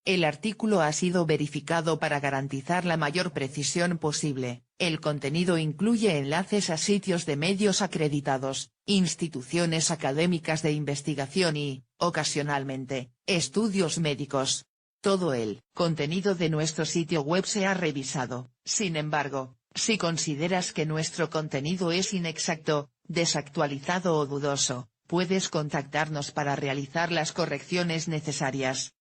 El artículo ha sido verificado para garantizar la mayor precisión posible. El contenido incluye enlaces a sitios de medios acreditados, instituciones académicas de investigación y, ocasionalmente, estudios médicos. Todo el contenido de nuestro sitio web se ha revisado. Sin embargo, si consideras que nuestro contenido es inexacto, desactualizado o dudoso, puedes contactarnos para realizar las correcciones necesarias.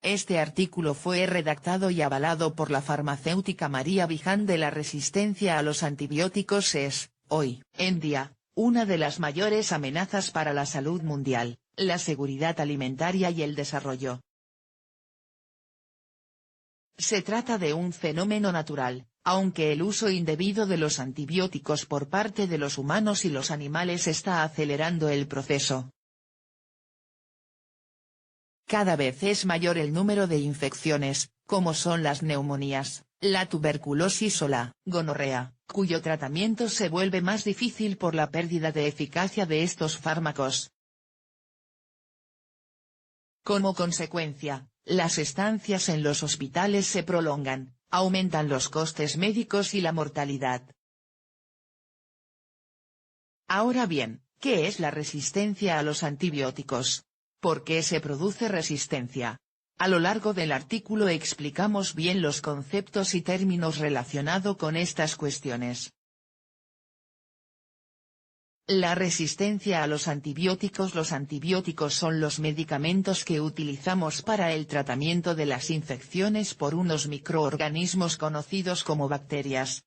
Este artículo fue redactado y avalado por la farmacéutica María Biján. De la resistencia a los antibióticos es, hoy en día, una de las mayores amenazas para la salud mundial, la seguridad alimentaria y el desarrollo. Se trata de un fenómeno natural, aunque el uso indebido de los antibióticos por parte de los humanos y los animales está acelerando el proceso. Cada vez es mayor el número de infecciones, como son las neumonías, la tuberculosis o la gonorrea, cuyo tratamiento se vuelve más difícil por la pérdida de eficacia de estos fármacos. Como consecuencia, las estancias en los hospitales se prolongan, aumentan los costes médicos y la mortalidad. Ahora bien, ¿qué es la resistencia a los antibióticos? ¿Por qué se produce resistencia? A lo largo del artículo explicamos bien los conceptos y términos relacionados con estas cuestiones. La resistencia a los antibióticos. Los antibióticos son los medicamentos que utilizamos para el tratamiento de las infecciones por unos microorganismos conocidos como bacterias.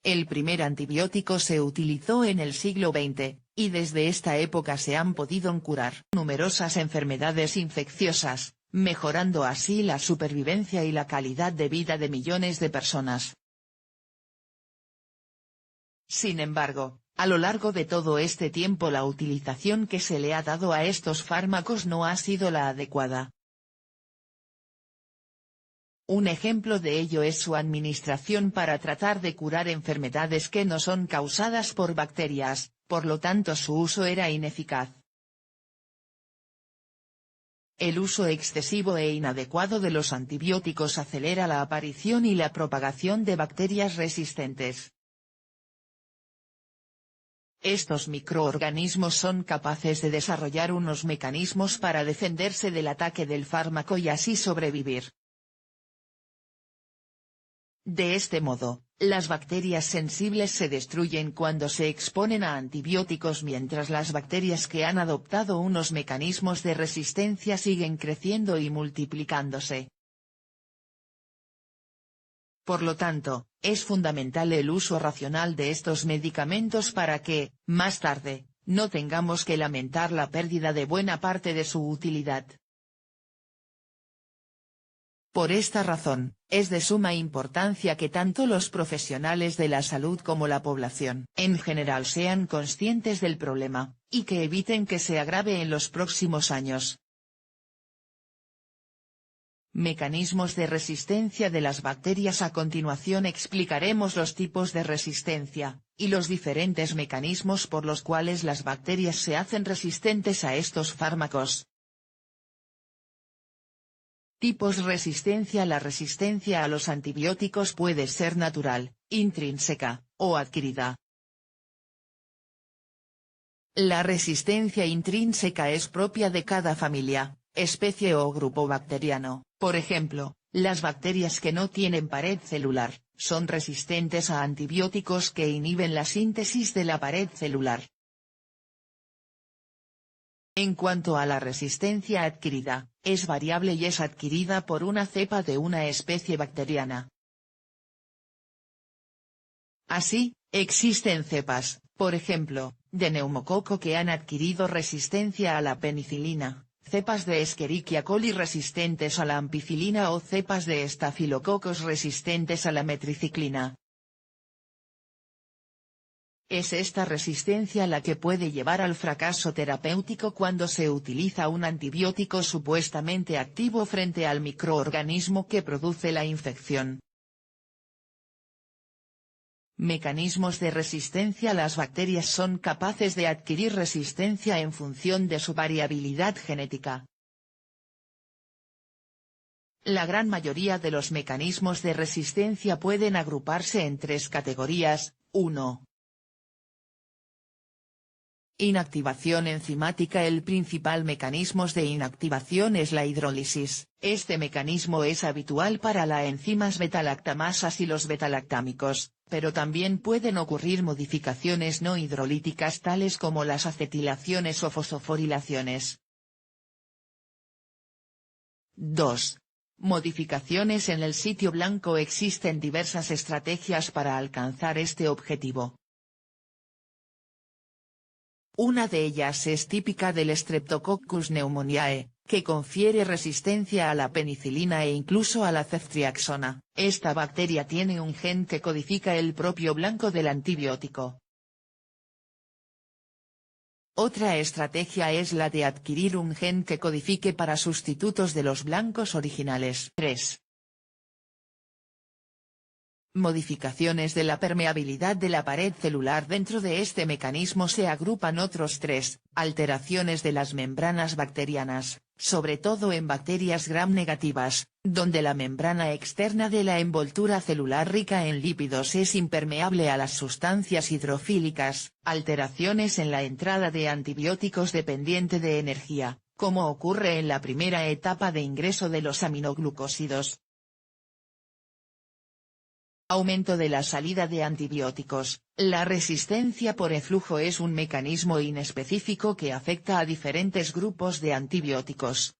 El primer antibiótico se utilizó en el siglo XX, y desde esta época se han podido curar numerosas enfermedades infecciosas, mejorando así la supervivencia y la calidad de vida de millones de personas. Sin embargo, a lo largo de todo este tiempo la utilización que se le ha dado a estos fármacos no ha sido la adecuada. Un ejemplo de ello es su administración para tratar de curar enfermedades que no son causadas por bacterias, por lo tanto su uso era ineficaz. El uso excesivo e inadecuado de los antibióticos acelera la aparición y la propagación de bacterias resistentes. Estos microorganismos son capaces de desarrollar unos mecanismos para defenderse del ataque del fármaco y así sobrevivir. De este modo, las bacterias sensibles se destruyen cuando se exponen a antibióticos, mientras las bacterias que han adoptado unos mecanismos de resistencia siguen creciendo y multiplicándose. Por lo tanto, es fundamental el uso racional de estos medicamentos para que, más tarde, no tengamos que lamentar la pérdida de buena parte de su utilidad. Por esta razón, es de suma importancia que tanto los profesionales de la salud como la población en general sean conscientes del problema, y que eviten que se agrave en los próximos años. Mecanismos de resistencia de las bacterias. A continuación explicaremos los tipos de resistencia, y los diferentes mecanismos por los cuales las bacterias se hacen resistentes a estos fármacos. Tipos resistencia. La resistencia a los antibióticos puede ser natural, intrínseca, o adquirida. La resistencia intrínseca es propia de cada familia, especie o grupo bacteriano. Por ejemplo, las bacterias que no tienen pared celular, son resistentes a antibióticos que inhiben la síntesis de la pared celular. En cuanto a la resistencia adquirida, es variable y es adquirida por una cepa de una especie bacteriana. Así, existen cepas, por ejemplo, de neumococo que han adquirido resistencia a la penicilina, cepas de Escherichia coli resistentes a la ampicilina o cepas de estafilococos resistentes a la metriciclina. Es esta resistencia la que puede llevar al fracaso terapéutico cuando se utiliza un antibiótico supuestamente activo frente al microorganismo que produce la infección. Mecanismos de resistencia. Las bacterias son capaces de adquirir resistencia en función de su variabilidad genética. La gran mayoría de los mecanismos de resistencia pueden agruparse en tres categorías. 1. Inactivación enzimática. El principal mecanismo de inactivación es la hidrólisis. Este mecanismo es habitual para las enzimas beta-lactamasas y los beta-lactámicos, pero también pueden ocurrir modificaciones no hidrolíticas tales como las acetilaciones o fosforilaciones. 2. Modificaciones en el sitio blanco. Existen diversas estrategias para alcanzar este objetivo. Una de ellas es típica del Streptococcus pneumoniae, que confiere resistencia a la penicilina e incluso a la ceftriaxona. Esta bacteria tiene un gen que codifica el propio blanco del antibiótico. Otra estrategia es la de adquirir un gen que codifique para sustitutos de los blancos originales. 3. Modificaciones de la permeabilidad de la pared celular. Dentro de este mecanismo se agrupan otros 3, alteraciones de las membranas bacterianas, sobre todo en bacterias gram negativas, donde la membrana externa de la envoltura celular rica en lípidos es impermeable a las sustancias hidrofílicas, alteraciones en la entrada de antibióticos dependiente de energía, como ocurre en la primera etapa de ingreso de los aminoglucósidos. Aumento de la salida de antibióticos. La resistencia por eflujo es un mecanismo inespecífico que afecta a diferentes grupos de antibióticos.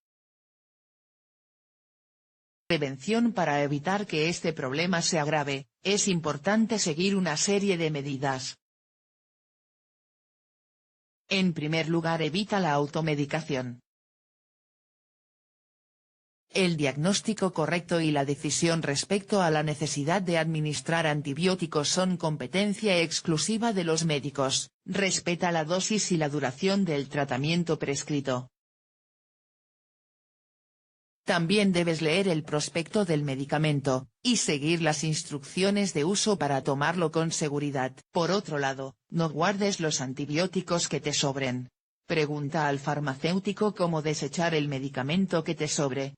Prevención. Para evitar que este problema se agrave, es importante seguir una serie de medidas. En primer lugar, evita la automedicación. El diagnóstico correcto y la decisión respecto a la necesidad de administrar antibióticos son competencia exclusiva de los médicos. Respeta la dosis y la duración del tratamiento prescrito. También debes leer el prospecto del medicamento, y seguir las instrucciones de uso para tomarlo con seguridad. Por otro lado, no guardes los antibióticos que te sobren. Pregunta al farmacéutico cómo desechar el medicamento que te sobre,